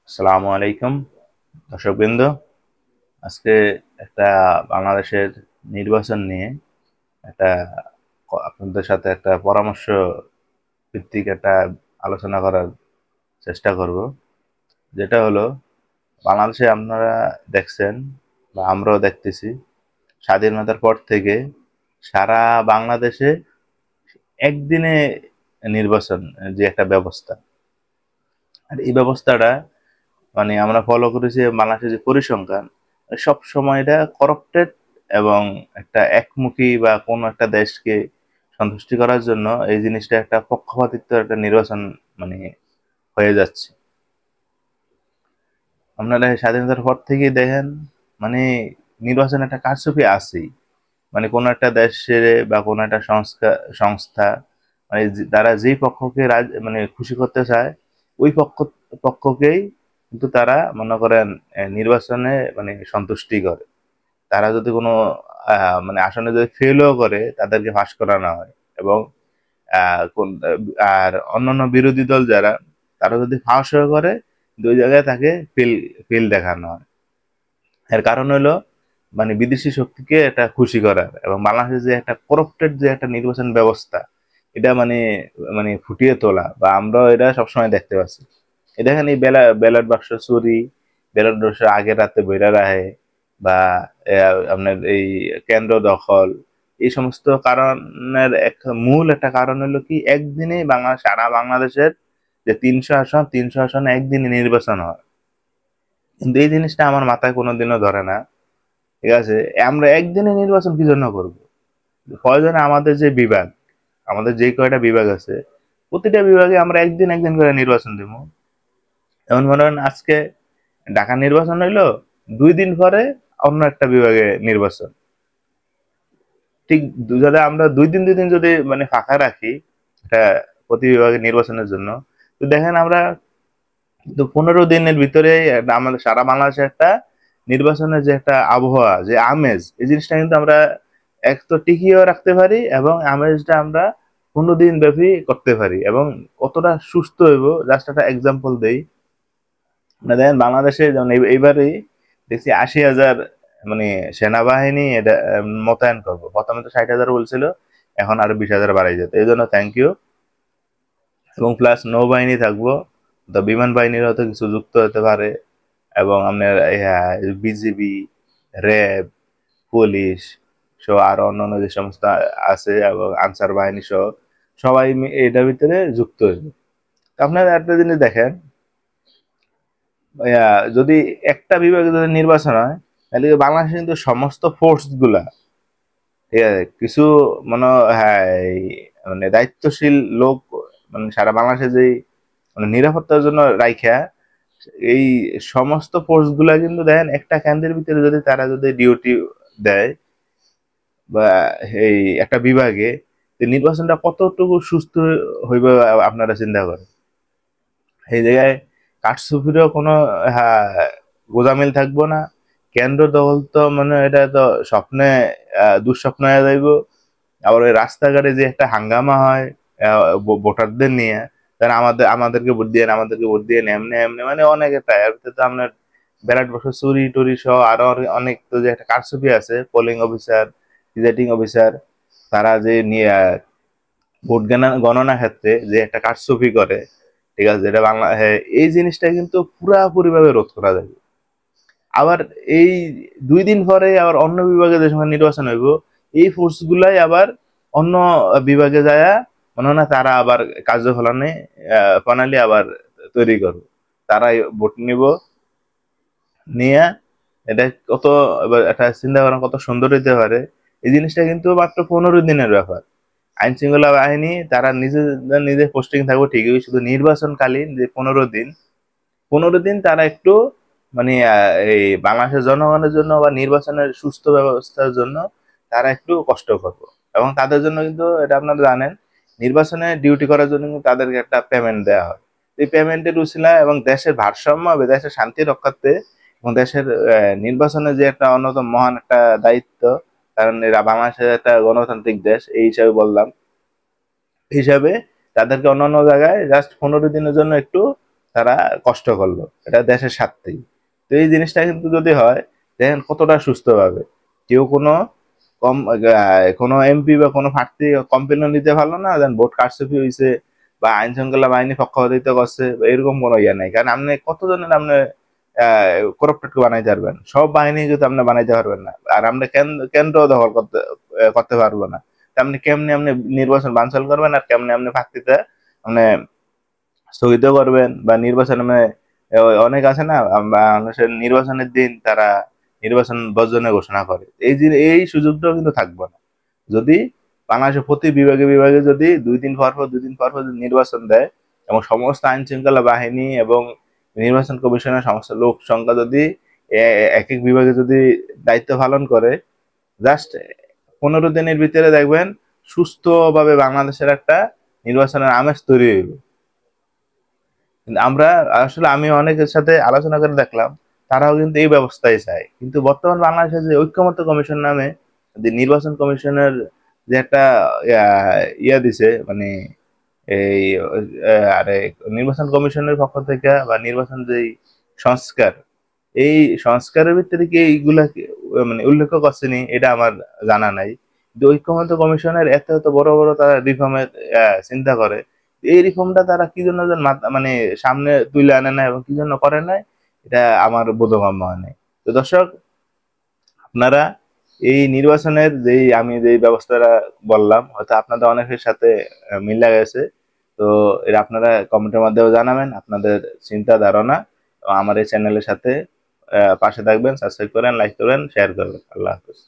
আসসালামু আলাইকুম দর্শকবৃন্দ। আজকে একটা বাংলাদেশের নির্বাচন নিয়ে একটা আপনাদের সাথে একটা পরামর্শ ভিত্তিক একটা আলোচনা করার চেষ্টা করব। যেটা হলো, বাংলাদেশে আপনারা দেখছেন বা আমরাও দেখতেছি, স্বাধীনতার পর থেকে সারা বাংলাদেশে একদিনে নির্বাচন যে একটা ব্যবস্থা, আর এই ব্যবস্থাটা মানে আমরা ফলো করেছি বাংলাদেশের যে পরিসংখ্যান, সব সময় এটা করাপ্টেড এবং একটা একমুখী বা কোনো একটা দেশকে সন্তুষ্টি করার জন্য এই জিনিসটা একটা পক্ষপাতিত্ব একটা নির্বাচন মানে হয়ে যাচ্ছে। আপনারা স্বাধীনতার পর থেকেই দেখেন, মানে নির্বাচন একটা কারচুপি আছেই। মানে কোনো একটা দেশের বা কোনো একটা সংস্থা মানে তারা যেই পক্ষকে মানে খুশি করতে চায়, ওই পক্ষকেই কিন্তু তারা মনে করেন নির্বাচনে মানে সন্তুষ্টি করে। তারা যদি কোনো মানে আসনে যদি ফেলও করে, তাদেরকে ফাঁস করানো হয়। এবং আর অন্যান্য বিরোধী দল যারা, তারা যদি ফাঁস হয়ে করে, দুই জায়গায় তাকে ফেল দেখানো হয়। এর কারণ হলো মানে বিদেশি শক্তিকে এটা খুশি করার, এবং বাংলাদেশে যে একটা করাপ্টেড যে একটা নির্বাচন ব্যবস্থা, এটা মানে মানে ফুটিয়ে তোলা, বা আমরা এটা সবসময় দেখতে পাচ্ছি। এই দেখেন, এই ব্যালট বাক্স চুরি, ব্যালট বাক্স আগের রাতে বইরা রাখে, বা আপনার এই কেন্দ্র দখল, এই সমস্ত কারণের এক মূল একটা কারণ হলো কি, একদিনে সারা বাংলাদেশের যে 300 আসনে একদিনে নির্বাচন হয়। কিন্তু এই জিনিসটা আমার মাথায় কোনোদিনও ধরে না। ঠিক আছে, আমরা একদিনে নির্বাচন কি জন্য করবো? প্রয়োজনে আমাদের যে বিভাগ, আমাদের যে কয়টা বিভাগ আছে, প্রতিটা বিভাগে আমরা একদিন একদিন করে নির্বাচন দিব। যেমন মনে করেন, আজকে ঢাকা নির্বাচন হইলো, 2 দিন পরে অন্য একটা বিভাগে নির্বাচন। ঠিক যদি আমরা 2 দিন যদি মানে ফাঁকা রাখি এটা প্রতি বিভাগে নির্বাচনের জন্য, তো দেখেন আমরা কিন্তু 15 দিনের ভিতরে আমাদের সারা বাংলাদেশে একটা নির্বাচনের যে একটা আবহাওয়া, যে আমেজ, এই জিনিসটা কিন্তু আমরা এক তো টিকিয়েও রাখতে পারি, এবং আমেজটা আমরা 15 দিন ব্যাপী করতে পারি। এবং কতটা সুস্থ হইব, জাস্ট একটা এক্সাম্পল দেই। মানে দেখেন, বাংলাদেশে যেমন এইবারই দেখছি 80,000 মানে সেনাবাহিনী এটা মোতায়েন করবো। প্রথমে তো 60,000 বলছিল, এখন আরো 20,000 বাড়াই যেত। এই জন্য থ্যাংক ইউ। এবং প্লাস নৌবাহিনী থাকবো, তো বিমান বাহিনীর হয়তো কিছু যুক্ত হতে পারে। এবং আপনার বিজিবি, র্যাব, পুলিশ সহ আরো অন্যান্য যে সমস্ত আছে, এবং আনসার বাহিনী সহ সবাই এটার ভিতরে যুক্ত হইবে। আপনারা একটা জিনিস দেখেন, যদি একটা বিভাগে যদি নির্বাচন হয়, তাহলে বাংলাদেশে কিন্তু সমস্ত ফোর্স গুলা, ঠিক আছে, কিছু মনে হ্যাঁ মানে দায়িত্বশীল লোক মানে সারা বাংলাদেশে যে মানে নিরাপত্তার জন্য রাইখা, এই সমস্ত ফোর্স গুলা কিন্তু দেখেন একটা কেন্দ্রের ভিতরে যদি তারা যদি ডিউটি দেয়, বা এই একটা বিভাগে, নির্বাচনটা কতটুকু সুস্থ হইবে আপনারা চিন্তা করেন। এই জায়গায় কারচুপিরও কোনো হ্যাঁ গোজামিল থাকবো না। কেন্দ্র দখল তো মানে এটা তো স্বপ্নে দুঃস্বপ্ন হয়ে যাইব। আবার ওই রাস্তাঘাটে যে একটা হাঙ্গামা হয় ভোটারদের নিয়ে, তারা আমাদেরকে ভোট দিয়ে, আমাদেরকে ভোট দিয়ে, এমনি এমনি মানে অনেক একটা এর ভিতরে তো আপনার ব্যালট বক্স চুরি টুরি সহ আরো অনেক তো যে একটা কারচুপি আছে, পোলিং অফিসার, প্রিজাইডিং অফিসার, তারা যে নিয়ে ভোট গণনা ক্ষেত্রে যে একটা কারচুপি করে, ঠিক আছে, যেটা বাংলা, হ্যাঁ, এই জিনিসটা কিন্তু পুরাপুরি ভাবে রোধ করা যাবে। আবার এই 2 দিন পরে আবার অন্য বিভাগে যে সময় নির্বাচন হইব, এই ফোর্স গুলাই আবার অন্য বিভাগে যায়, মনে হয় না তারা আবার কার্যফলনে প্রণালী আবার তৈরি করবে। তারাই ভোট নিব, নিয়ে এটা কত, এবার একটা চিন্তা করেন কত সুন্দর হইতে পারে। এই জিনিসটা কিন্তু মাত্র 15 দিনের ব্যাপার। আইন শৃঙ্খলা বাহিনী তারা নিজে পোস্টিং থাকবে ঠিকই, শুধু নির্বাচনকালীন যে 15 দিন, 15 দিন তারা একটু মানে এই বাংলাদেশের জনগণের জন্য বা নির্বাচনের সুস্থ ব্যবস্থার জন্য তারা একটু কষ্ট করবে। এবং তাদের জন্য কিন্তু এটা আপনারা জানেন, নির্বাচনে ডিউটি করার জন্য কিন্তু তাদেরকে একটা পেমেন্ট দেওয়া হয়। এই পেমেন্টের উছিলা এবং দেশের ভারসাম্য হবে, দেশের শান্তি রক্ষার্থে, এবং দেশের নির্বাচনে যে একটা অন্যতম মহান একটা দায়িত্ব, কারণ এরা বাংলাদেশের একটা গণতান্ত্রিক দেশ এই হিসাবে বললাম, হিসাবে তাদেরকে অন্যান্য জায়গায় জাস্ট 15 দিনের জন্য একটু তারা কষ্ট করলো, এটা দেশের স্বার্থেই। তো এই জিনিসটা কিন্তু যদি হয়, দেখেন কতটা সুস্থভাবে কেউ কোনো এমপি বা কোনো প্রার্থী কমপ্লেন নিতে পারলো না, দেন ভোট কারচুপি হয়েছে বা আইন শৃঙ্খলা বাহিনী পক্ষপাতিত্ব করছে বা এরকম কোনো ইয়ে নাই। কারণ আপনি কতজনের আপনি করাপ্টেড বানাইতে পারবেন? সব বাহিনী কিন্তু আপনি বানাইতে পারবেন না, আর আমরা কেন্দ্র দখল করতে পারবো না। তা আপনি কেমনি আপনি নির্বাচন বানচাল করবেন, আর কেমনি আপনি প্রার্থীতে মানে স্থগিত করবেন বা নির্বাচন অনেক আছে না, বাংলাদেশের নির্বাচনের দিন তারা নির্বাচন বর্জনের ঘোষণা করে, এই সুযোগটাও কিন্তু থাকবে না যদি বাংলাদেশের প্রতি বিভাগে বিভাগে যদি 2 দিন পর পর 2 দিন পর পর যদি নির্বাচন দেয়, এবং সমস্ত আইন শৃঙ্খলা বাহিনী এবং নির্বাচন কমিশনের সমস্ত লোক সংখ্যা যদি এক এক বিভাগে যদি দায়িত্ব পালন করে, জাস্ট 15 দিনের ভিতরে দেখবেন সুস্থভাবে বাংলাদেশের একটা নির্বাচনের আমেজ তৈরি হইবে। কিন্তু আমি অনেকের সাথে আলোচনা করে দেখলাম, তারাও কিন্তু এই ব্যবস্থাই চায়। কিন্তু বর্তমান বাংলাদেশের যে ঐক্যমত্য কমিশন নামে যে নির্বাচন কমিশনের যে একটা দিছে, মানে এই আরে নির্বাচন কমিশনের পক্ষ থেকে বা নির্বাচন যে সংস্কার, এই সংস্কারের ভিতরে কি এইগুলা মানে উল্লেখ করছেনি এটা আমার জানা নাই। কিন্তু ঐক্যমত্য কমিশনের এত এত বড় বড় তারা রিফর্মের চিন্তা করে, এই রিফর্মটা তারা কি জন্য যেন মানে সামনে তুলে আনে না এবং কি জন্য করে নাই, এটা আমার বোধগম্য হয় নাই। তো দর্শক, আপনারা এই নির্বাচনের আমি যে ব্যবস্থাটা বললাম, হয়তো আপনাদের অনেকের সাথে মিল গেছে। তো এটা আপনারা কমেন্টের মাধ্যমে জানাবেন আপনাদের চিন্তা ধারণা। আমার এই চ্যানেলের সাথে পাশে থাকবেন, সাবস্ক্রাইব করেন, লাইক করবেন, শেয়ার করবেন। আল্লাহ হাফেজ।